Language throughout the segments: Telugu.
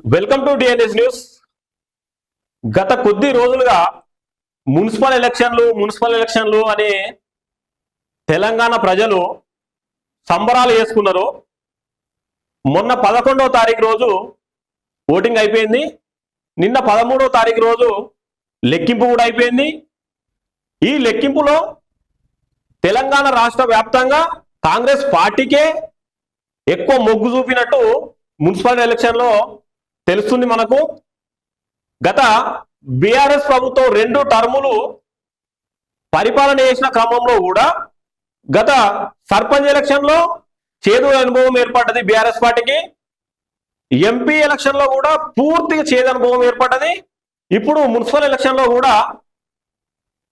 Welcome to DNS news. గత కొద్ది రోజులుగా మున్సిపల్ ఎలక్షన్లు అని తెలంగాణ ప్రజలు సంబరాలు చేసుకున్నారు. మొన్న 11వ తారీఖు రోజు ఓటింగ్ అయిపోయింది. నిన్న 13వ తారీఖు రోజు లెక్కింపు కూడా అయిపోయింది. ఈ లెక్కింపులో తెలంగాణ రాష్ట్ర వ్యాప్తంగా కాంగ్రెస్ పార్టీకే ఎక్కువ మొగ్గు చూపినట్టు మున్సిపల్ ఎలక్షన్లో తెలుస్తుంది మనకు. గత బీఆర్ఎస్ ప్రభుత్వం 2 టర్ములు పరిపాలన చేసిన క్రమంలో కూడా గత సర్పంచ్ ఎలక్షన్లో చేదు అనుభవం ఏర్పడ్డది బీఆర్ఎస్ పార్టీకి. ఎంపీ ఎలక్షన్లో కూడా పూర్తిగా చేదు అనుభవం ఏర్పడ్డది. ఇప్పుడు మున్సిపల్ ఎలక్షన్లో కూడా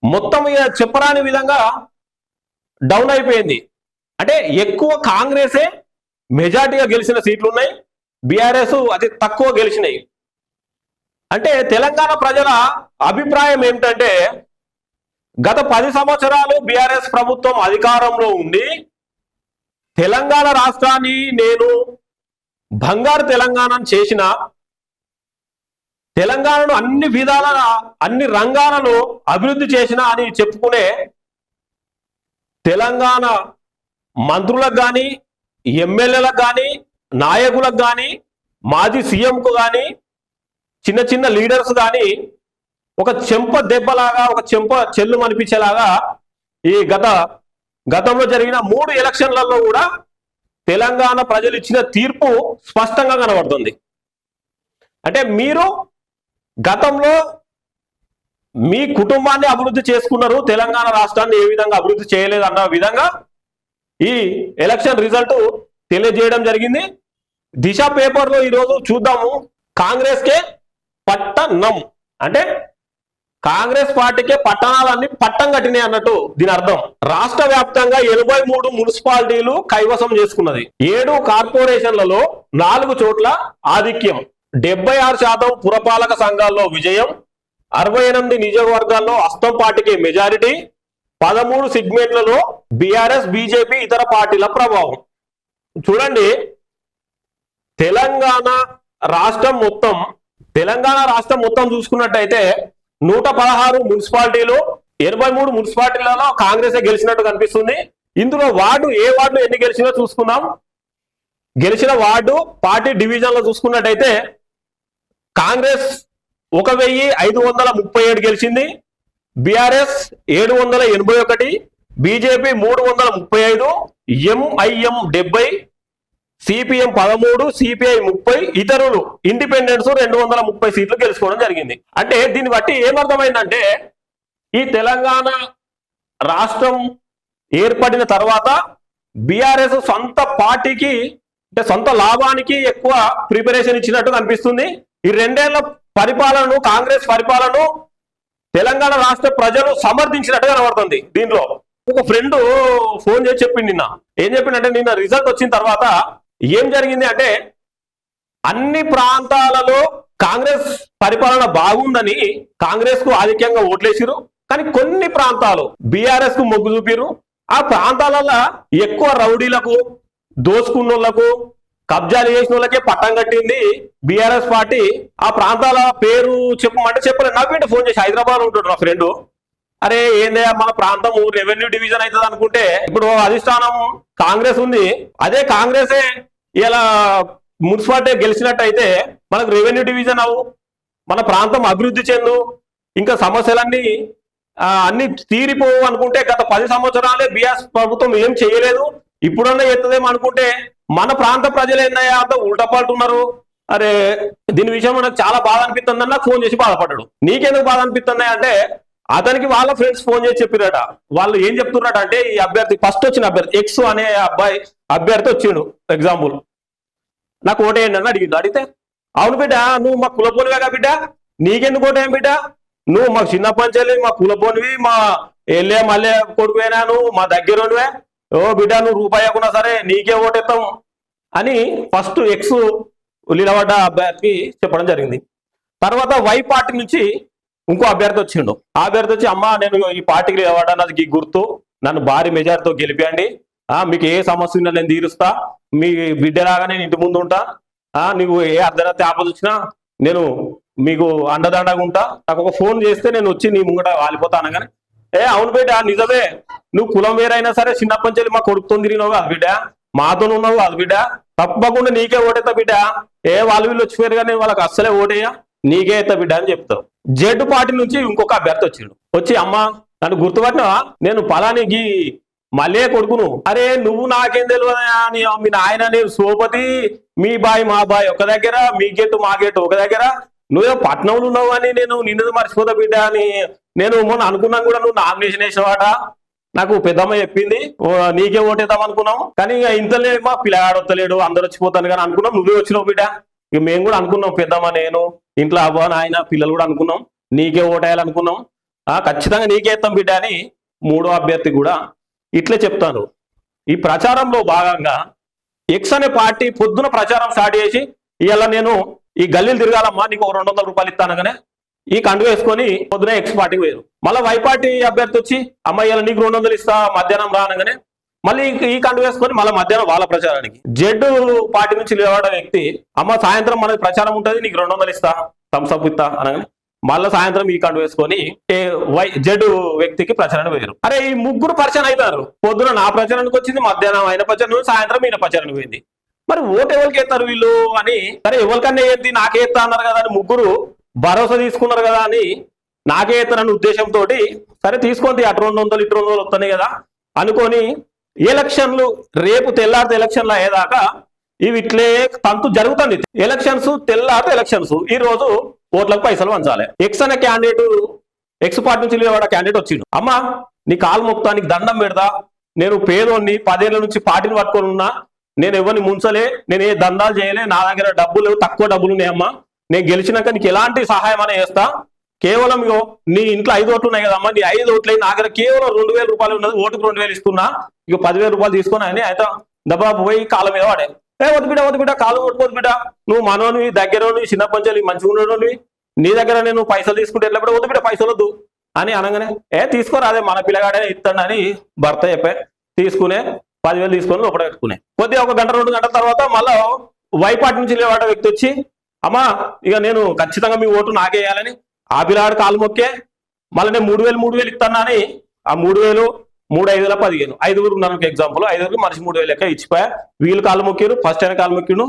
మొత్తం చెప్పరాని విధంగా డౌన్ అయిపోయింది. అంటే ఎక్కువ కాంగ్రెసే మెజార్టీగా గెలిచిన సీట్లు ఉన్నాయి, బీఆర్ఎస్ అతి తక్కువ గెలిచినాయి. అంటే తెలంగాణ ప్రజల అభిప్రాయం ఏమిటంటే గత 10 సంవత్సరాలు బీఆర్ఎస్ ప్రభుత్వం అధికారంలో ఉండి తెలంగాణ రాష్ట్రాన్ని నేను బంగారు తెలంగాణను చేసిన, తెలంగాణను అన్ని విధాల అన్ని రంగాలలో అభివృద్ధి చేసిన అని చెప్పుకునే తెలంగాణ మంత్రులకు కానీ, ఎమ్మెల్యేలకు కానీ, నాయకులకు కానీ, మాజీ సీఎంకు కానీ, చిన్న చిన్న లీడర్స్ కానీ ఒక చెంప దెబ్బలాగా, ఒక చెంప చెల్లు అనిపించేలాగా ఈ గతంలో జరిగిన 3 ఎలక్షన్లలో కూడా తెలంగాణ ప్రజలు ఇచ్చిన తీర్పు స్పష్టంగా కనబడుతుంది. అంటే మీరు గతంలో మీ కుటుంబాన్ని అభివృద్ధి చేసుకున్నారు, తెలంగాణ రాష్ట్రాన్ని ఏ విధంగా అభివృద్ధి చేయలేదు అన్న విధంగా ఈ ఎలక్షన్ రిజల్ట్ తెలియజేయడం జరిగింది. దిశ పేపర్లో ఈరోజు చూద్దాము. కాంగ్రెస్కే పట్టణం అంటే కాంగ్రెస్ పార్టీకే పట్టణాలన్నీ పట్టం కట్టినాయి అన్నట్టు దీని అర్థం. రాష్ట్ర వ్యాప్తంగా 83 మున్సిపాలిటీలు కైవసం చేసుకున్నది. 7 కార్పొరేషన్లలో 4 చోట్ల ఆధిక్యం, 76% పురపాలక సంఘాల్లో విజయం, 68 నియోజకవర్గాల్లో హస్తం పార్టీకి మెజారిటీ, 13 సెగ్మెంట్లలో బీఆర్ఎస్, బీజేపీ, ఇతర పార్టీల ప్రభావం. చూడండి, తెలంగాణ రాష్ట్రం మొత్తం చూసుకున్నట్టయితే 116 మున్సిపాలిటీలు, 83 మున్సిపాలిటీలలో కాంగ్రెస్ గెలిచినట్టు కనిపిస్తుంది. ఇందులో ఏ వార్డు ఎన్ని గెలిచినా చూసుకుందాం. గెలిచిన వార్డు పార్టీ డివిజన్లో చూసుకున్నట్టయితే కాంగ్రెస్ 1537 గెలిచింది, BRS 781, BJP 335, MIM 70, CPM 13, CPI 30, ఇతరులు ఇండిపెండెన్స్ 230 సీట్లు గెలుచుకోవడం జరిగింది. అంటే దీన్ని బట్టి ఏమర్థమైందంటే ఈ తెలంగాణ రాష్ట్రం ఏర్పడిన తర్వాత బీఆర్ఎస్ సొంత పార్టీకి అంటే సొంత లాభానికి ఎక్కువ ప్రిపరేషన్ ఇచ్చినట్టు కనిపిస్తుంది. ఈ 2 ఏళ్ల పరిపాలనను, కాంగ్రెస్ పరిపాలనను తెలంగాణ రాష్ట్ర ప్రజలు సమర్థించినట్టు కనబడుతుంది. దీనిలో ఒక ఫ్రెండ్ ఫోన్ చేసి చెప్పింది, ఏం చెప్పిందంటే నిన్న రిజల్ట్ వచ్చిన తర్వాత ఏం జరిగింది అంటే అన్ని ప్రాంతాలలో కాంగ్రెస్ పరిపాలన బాగుందని కాంగ్రెస్ కు ఆధిక్యంగా ఓట్లేసిరు, కానీ కొన్ని ప్రాంతాలు బీఆర్ఎస్ కు మొగ్గు చూపిరు. ఆ ప్రాంతాలలో ఎక్కువ రౌడీలకు, దోసుకున్నోళ్లకు, కబ్జాలు చేసిన వాళ్ళకే పట్టం కట్టింది బీఆర్ఎస్ పార్టీ. ఆ ప్రాంతాల పేరు చెప్పమంటే చెప్పలేదు. నాకు ఫోన్ చేసి హైదరాబాద్ ఉంటుండ్రు నా ఫ్రెండ్, అరే ఏందే మన ప్రాంతం రెవెన్యూ డివిజన్ అవుతుంది అనుకుంటే ఇప్పుడు అధిష్టానం కాంగ్రెస్ ఉంది, అదే కాంగ్రెసే ఇలా మున్సిపాలిటీ గెలిచినట్టయితే మనకు రెవెన్యూ డివిజన్ అవు, మన ప్రాంతం అభివృద్ధి చెందు, ఇంకా సమస్యలన్నీ అన్ని తీరిపోవు అనుకుంటే గత 10 సంవత్సరాలే బీఆర్ఎస్ ప్రభుత్వం ఏం చేయలేదు, ఇప్పుడన్నా ఎత్తదేమో అనుకుంటే మన ప్రాంత ప్రజలు ఏందయ్యా అంత ఉల్టపాల్టున్నారు. అరే దీని విషయం నాకు చాలా బాధ అనిపిస్తుందని నాకు ఫోన్ చేసి బాధపడ్డాడు. నీకెందుకు బాధ అనిపిస్తుంది అంటే అతనికి వాళ్ళ ఫ్రెండ్స్ ఫోన్ చేసి చెప్పిరట. వాళ్ళు ఏం చెప్తున్నారట అంటే ఈ అభ్యర్థి ఫస్ట్ వచ్చిన అభ్యర్థి ఎక్స్ అనే అభ్యర్థి వచ్చిండు, ఎగ్జాంపుల్ నాకు ఓటేయండి అని అడిగితే అవును బిడ్డ నువ్వు మా కులపోనివేగా బిడ్డ, నీకెందుకు ఓటేయం బిడ్డ, నువ్వు మాకు చిన్న పంచాలి, మా కులపోనివి, మా మళ్ళీ కొడుకువేనా, నువ్వు మా దగ్గరవే, ఓ బిడ్డ నువ్వు రూపాయి ఇవ్వకున్నా సరే నీకే ఓటేస్తాం అని ఫస్ట్ ఎక్స్ నిలబడ్డ అభ్యర్థికి చెప్పడం జరిగింది. తర్వాత వై పార్టీ నుంచి ఇంకో అభ్యర్థి వచ్చిండు. ఆ అభ్యర్థి వచ్చి అమ్మా నేను ఈ పార్టీకి నిలబడ్డా, నాది గుర్తు, నన్ను భారీ మెజార్టీతో గెలిపియండి, మీకు ఏ సమస్య ఉన్నా నేను తీరుస్తా, మీ బిడ్డలాగా నేను ఇంటి ముందు ఉంటా, నీకు ఏ అర్ధరాత్రి ఆపద వచ్చినా నేను మీకు అండదండగా ఉంటా, నాకు ఒక ఫోన్ చేస్తే నేను వచ్చి నీ ముంగట వాలిపోతా అనగానే, అవును బిడ్డ నిజమే, నువ్వు కులం వేరైనా సరే చిన్నప్పటి నుంచి మా కొడుకుతో తిరిగినావు కాదు బిడ్డ, మాతో ఉన్నావు కాదు బిడ్డ, తప్పకుండా నీకే ఓటేస్తా బిడ్డ, వాళ్ళు వీళ్ళు వచ్చిపోయారు కానీ వాళ్ళకి అస్సలే ఓటేయా, నీకే ఎత్తా బిడ్డ అని చెప్తావు. జెడ్ పార్టీ నుంచి ఇంకొక అభ్యర్థి వచ్చిండు, వచ్చి అమ్మ నన్ను గుర్తుపట్టినావా, నేను పలానికి మళ్ళీ కొడుకును, అరే నువ్వు నాకేం తెలియదా, మీ నాయన నేను సోపతి, మీ బాయ్ మా బాయ్ ఒక దగ్గర, మీ గేటు మా గేటు ఒక దగ్గర, నువ్వేమో పట్నంలో ఉన్నావు అని నేను నిన్నది మర్చిపోతా బిడ్డ అని నేను మొన్న అనుకున్నాను కూడా, నువ్వు నామినేషన్ వేసినవాట, నాకు పెద్దమ్మ చెప్పింది నీకే ఓటేద్దాం అనుకున్నాం, కానీ ఇక ఇంతలే మా పిల్లగాడు వస్తలేడు అందరు వచ్చిపోతాను కానీ అనుకున్నాం, నువ్వే వచ్చినావు బిడ్డ, ఇక మేము కూడా అనుకున్నాం పెద్దమ్మ నేను ఇంట్లో అవ్వ నాయన పిల్లలు కూడా అనుకున్నాం నీకే ఓటేయాలనుకున్నాం, ఖచ్చితంగా నీకే ఎత్తాం బిడ్డ అని మూడో అభ్యర్థి కూడా ఇట్లే చెప్తాను. ఈ ప్రచారంలో భాగంగా ఎక్స్ అనే పార్టీ పొద్దున ప్రచారం స్టార్ట్ చేసి, ఇవాళ నేను ఈ గల్లీలు తిరగాలమ్మా నీకు 200 రూపాయలు ఇస్తానగానే ఈ కండు వేసుకొని పొద్దున ఎక్స్ పార్టీకి పోయారు. మళ్ళీ వై పార్టీ అభ్యర్థి వచ్చి అమ్మాయి ఇలా నీకు 200 ఇస్తా మధ్యాహ్నం రానగానే మళ్ళీ ఈ కండు వేసుకొని మళ్ళీ మధ్యాహ్నం వాళ్ళ ప్రచారానికి. జెడ్ పార్టీ నుంచి లేవాడ వ్యక్తి అమ్మ సాయంత్రం మనకి ప్రచారం ఉంటుంది నీకు 200 ఇస్తా థమ్స్అప్ ఇస్తా అనగానే మళ్ళీ సాయంత్రం ఈ కండు వేసుకొని జెడ్ వ్యక్తికి ప్రచారాన్ని పోయారు. అరే ఈ ముగ్గురు పరిచయం అవుతారు, పొద్దున నా ప్రచారానికి వచ్చింది, మధ్యాహ్నం ఆయన ప్రచారం, సాయంత్రం ఈయన ప్రచారానికి పోయింది. మరి ఓటు ఎవరికి ఎత్తారు వీళ్ళు అని, సరే ఎవరికన్నా ఏంటి నాకే ఎత్తా అన్నారు కదా అని ముగ్గురు భరోసా తీసుకున్నారు కదా అని నాకే ఎత్తారని ఉద్దేశంతో సరే తీసుకొని అటు 200 ఇటు 200 వస్తున్నాయి కదా అనుకొని ఎలక్షన్లు రేపు తెల్లారితే ఎలక్షన్లు అయ్యేదాకా ఇవి ఇట్లే తంతు జరుగుతుంది. ఎలక్షన్స్ తెల్లారితే ఎలక్షన్స్, ఈ రోజు ఓట్లకు పైసలు పంచాలి. ఎక్స్ అనే క్యాండిడేట్ ఎక్స్ పార్టీ నుంచి లేవాడ క్యాండిడేట్ వచ్చిండు, అమ్మ నీ కాలు మొక్తా నీకు దండం పెడతా, నేను పేదోడిని 10 ఏళ్ల నుంచి పార్టీని పట్టుకొని ఉన్నా, నేను ఎవరిని ముంచలే, నేను ఏ దందాలు చేయలే, నా దగ్గర డబ్బులు తక్కువ డబ్బులు ఉన్నాయమ్మా, నేను గెలిచినాక నీకు ఎలాంటి సహాయం అనే చేస్తా, కేవలం నీ ఇంట్లో 5 ఓట్లు ఉన్నాయి కదమ్మా, నీ 5 ఓట్లు నా దగ్గర కేవలం 2000 రూపాయలు ఉన్నది, ఓటుకు 2000 ఇస్తున్నా, ఇక 10,000 రూపాయలు తీసుకున్నా అని అయితే దబ్బా పోయి కాళ్ళ మీద వాడే, వద్దు బిడ్డ కాలు కొట్టుకోదు బిడ్డ, నువ్వు మనోని దగ్గరని చిన్న పంచాలి మంచిగా ఉండేవి, నీ దగ్గర నేను పైసలు తీసుకుంటే ఎట్లా వద్దు బిడ్డ పైసలు వద్దు అని అనగానే తీసుకోరా అదే మన పిల్లగాడే ఇస్తాడు అని భర్త చెప్పే తీసుకునే 10,000 తీసుకొని లోపల పెట్టుకునే. కొద్దిగా 1 గంట 2 గంటల తర్వాత మళ్ళా వైపాటి నుంచి లేవాడ వ్యక్తి వచ్చి అమ్మా ఇక నేను ఖచ్చితంగా మీ ఓటు నాకేయాలని ఆ పిల్లగాడు కాలు మొక్కే, మళ్ళీ నేను 3,000 ఇస్తాను అని ఆ 3,000 3 5 15 5గురు ఉన్నాను ఎగ్జాంపుల్, 5గురికి మనిషి 3,000 లెక్క ఇచ్చిపోయా, వీళ్ళు కాలు మొక్కిరు, ఫస్ట్ ఆయన కాలు మొక్కిండు,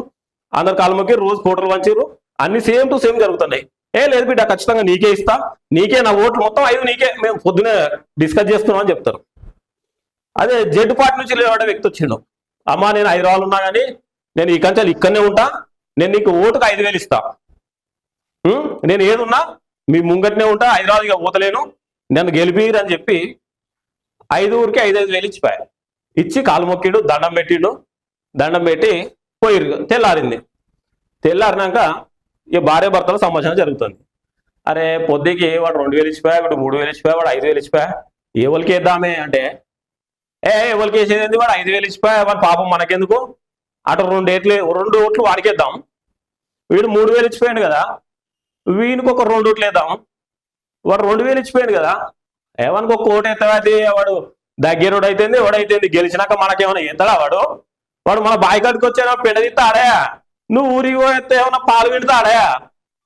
అందరు కాలు మొక్కి రోజు కోటలు వంచారు, అన్ని సేమ్ టు సేమ్ జరుగుతున్నాయి. లేదు బిడ్డ ఖచ్చితంగా నీకే ఇస్తా, నీకే నా ఓట్లు మొత్తం 5 నీకే, మేము పొద్దునే డిస్కస్ చేస్తున్నాం అని చెప్తారు. అదే జెడ్ పార్టీ నుంచి లేవాడ వ్యక్తి వచ్చిండు, అమ్మా నేను హైదరాబాద్ ఉన్నా కానీ నేను ఈ కంచెలు ఇక్కడనే ఉంటా, నేను నీకు ఓటుకు 5,000 ఇస్తా, నేను ఏదున్నా మీ ముంగట్నే ఉంటా, హైదరాబాద్ ఇక పోతలేను, నన్ను గెలిపిరు అని చెప్పి 5 ఊరికి 5,000 ఇచ్చిపోయా, ఇచ్చి కాలు మొక్కిడు, దండం పెట్టిండు, దండం పెట్టి పోయిరు. తెల్లారినాక ఇక భార్య భర్తల సంభాషణ జరుగుతుంది. అరే పొద్దుకి వాడు 2,000 ఇచ్చిపోయా, వాడు 3,000 ఇచ్చిపోయా, వాడు 5,000 ఇచ్చిపోయా, ఎవరికి వేద్దామే అంటే ఎవరికి వేసేది, వాడు 5,000 ఇచ్చిపోయా, వాడు పాపం మనకెందుకు, అటు 2 ఓట్లు వాడికేద్దాం, వీడు 3,000 ఇచ్చిపోయాడు కదా, వీనికి ఒక 2 ఓట్లు వేద్దాం, వాడు 2,000 ఇచ్చిపోయాడు కదా, ఏమనుకో ఒక ఓటు ఎత్తవాది, వాడు దగ్గరోడు అయితేంది ఎవడైతుంది, గెలిచినాక మనకేమైనా ఎత్తడా, వాడు మన బాయికాడికి వచ్చా పెడదిస్తా ఆడయా, నువ్వు ఊరికి పోతే ఏమన్నా పాలు పెడతాడయా,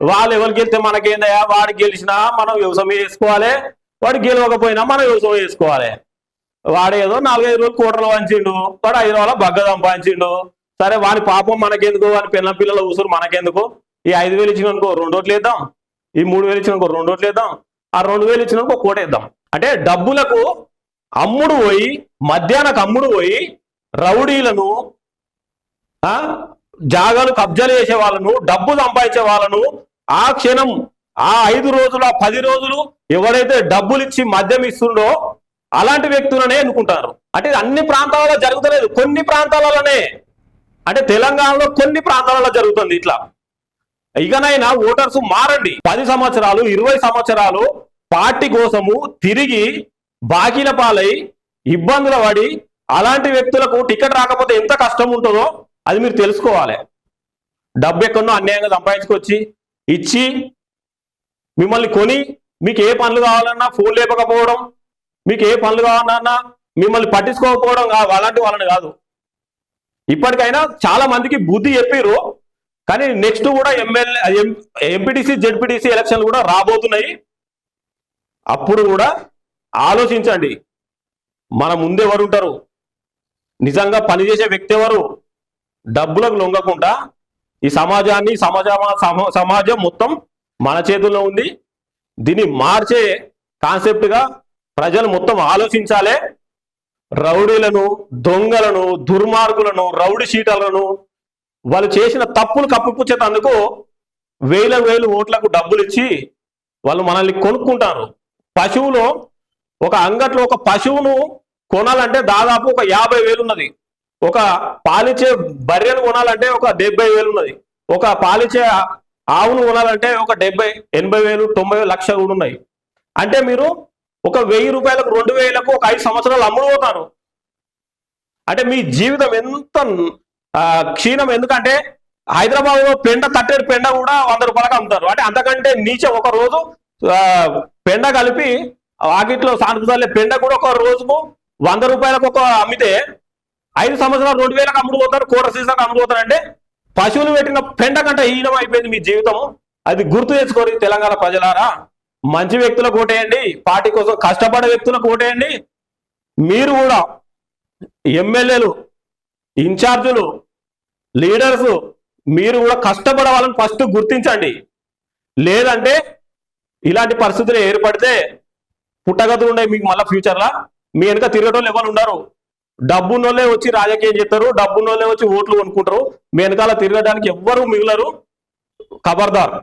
వాళ్ళు ఎవరికి వెళ్తే మనకేందయా, వాడు గెలిచినా మనం వ్యవసాయం చేసుకోవాలి, వాడు గెలవకపోయినా మనం వ్యవసాయం చేసుకోవాలి, వాడేదో 4-5 రోజులు కోటలు వంచిండు, వాడు 5 రోజుల బగ్గ సంపాదించిండు, సరే వాడి పాపం మనకెందుకు, వాడి పిల్లల ఉసురు మనకెందుకు, ఈ 5,000 ఇచ్చిననుకో 2 ఓట్లు వేద్దాం, ఈ 3,000 ఇచ్చిననుకో 2 ఓట్లు వేద్దాం, ఆ 2,000 ఇచ్చిననుకో 1 కోట వేద్దాం. అంటే డబ్బులకు అమ్ముడు పోయి మధ్యాహ్నకు అమ్ముడు పోయి రౌడీలను జాగాలు కబ్జాలు చేసే వాళ్ళను, డబ్బు సంపాదించే వాళ్ళను ఆ క్షణం ఆ 5 రోజులు 10 రోజులు ఎవరైతే డబ్బులు ఇచ్చి మద్యం ఇస్తుండో అలాంటి వ్యక్తులనే ఎన్నుకుంటారు. అంటే అన్ని ప్రాంతాలలో జరుగుతలేదు, కొన్ని ప్రాంతాలలోనే, అంటే తెలంగాణలో కొన్ని ప్రాంతాలలో జరుగుతుంది ఇట్లా. ఇకనైనా ఓటర్స్ మారండి. 10 సంవత్సరాలు 20 సంవత్సరాలు పార్టీ కోసము తిరిగి బాకీల పాలై ఇబ్బందుల పడి అలాంటి వ్యక్తులకు టికెట్ రాకపోతే ఎంత కష్టం ఉంటుందో అది మీరు తెలుసుకోవాలి. డబ్బు ఎక్కడో అన్యాయంగా సంపాదించుకొచ్చి ఇచ్చి మిమ్మల్ని కొని మీకు ఏ పనులు కావాలన్నా ఫోన్ లేపకపోవడం, మీకు ఏ పనులు కావాలన్నా మిమ్మల్ని పట్టించుకోకపోవడం అలాంటి వాళ్ళని కాదు. ఇప్పటికైనా చాలా మందికి బుద్ధి చెప్పిరు, కానీ నెక్స్ట్ కూడా ఎంపీటీసీ జెడ్పీటీసీ ఎలక్షన్లు కూడా రాబోతున్నాయి. అప్పుడు కూడా ఆలోచించండి, మన ముందెవరు ఉంటారు, నిజంగా పనిచేసే వ్యక్తి ఎవరు, డబ్బులకు లొంగకుండా ఈ సమాజాన్ని సమాజం మొత్తం మన చేతుల్లో ఉంది. దీన్ని మార్చే కాన్సెప్ట్గా ప్రజలు మొత్తం ఆలోచించాలి. రౌడీలను, దొంగలను, దుర్మార్గులను, రౌడీ షీటర్లను, వాళ్ళు చేసిన తప్పులు కప్పిపుచ్చేటందుకు వేల ఓట్లకు డబ్బులు ఇచ్చి వాళ్ళు మనల్ని కొనుక్కుంటారు. పశువులో ఒక అంగట్లో ఒక పశువును కొనాలంటే దాదాపు ఒక 50,000 ఉన్నది. ఒక పాలిచ్చే బర్రెను కొనాలంటే ఒక 70,000 ఉన్నది. ఒక పాలిచ్చే ఆవును కొనాలంటే ఒక 70,000, 80,000, 90,000, లక్ష కూడా ఉన్నాయి. అంటే మీరు ఒక 1,000 రూపాయలకు, 2,000కు ఒక 5 సంవత్సరాలు అమ్ముడుపోతారు. అంటే మీ జీవితం ఎంత క్షీణం. ఎందుకంటే హైదరాబాద్ లో తట్టేడు పెండ కూడా 100 రూపాయలకు అమ్ముతారు. అంటే అంతకంటే నీచ. ఒక రోజు పెండ కలిపి వాకిట్లో సానుకుతాలే పెండ కూడా ఒక రోజుకు 100 రూపాయలకు ఒక అమ్మితే 5 సంవత్సరాలు 2,000కు అమ్ముడుపోతారు, కోట సీసాకు అమ్ముడుపోతారు. అంటే పశువులు పెట్టిన పెండ కంటే హీనం అయిపోయింది మీ జీవితం. అది గుర్తు తెచ్చుకోరు తెలంగాణ ప్రజలారా. మంచి వ్యక్తులకు ఓటేయండి, పార్టీ కోసం కష్టపడే వ్యక్తులకు ఓటేయండి. మీరు కూడా ఎమ్మెల్యేలు, ఇన్ఛార్జులు, లీడర్స్ మీరు కూడా కష్టపడే వాళ్ళని ఫస్ట్ గుర్తించండి. లేదంటే ఇలాంటి పరిస్థితులు ఏర్పడితే పుట్టగతులు ఉన్నాయి మీకు. మళ్ళీ ఫ్యూచర్లో మీ వెనుక తిరగటోళ్ళు ఎవరు ఉండరు. డబ్బున్నోళ్ళే వచ్చి రాజకీయం చేస్తారు, డబ్బున్నోళ్ళే వచ్చి ఓట్లు కొనుక్కుంటారు. మీ వెనకాల తిరగడానికి ఎవ్వరూ మిగలరు. ఖబర్దార్.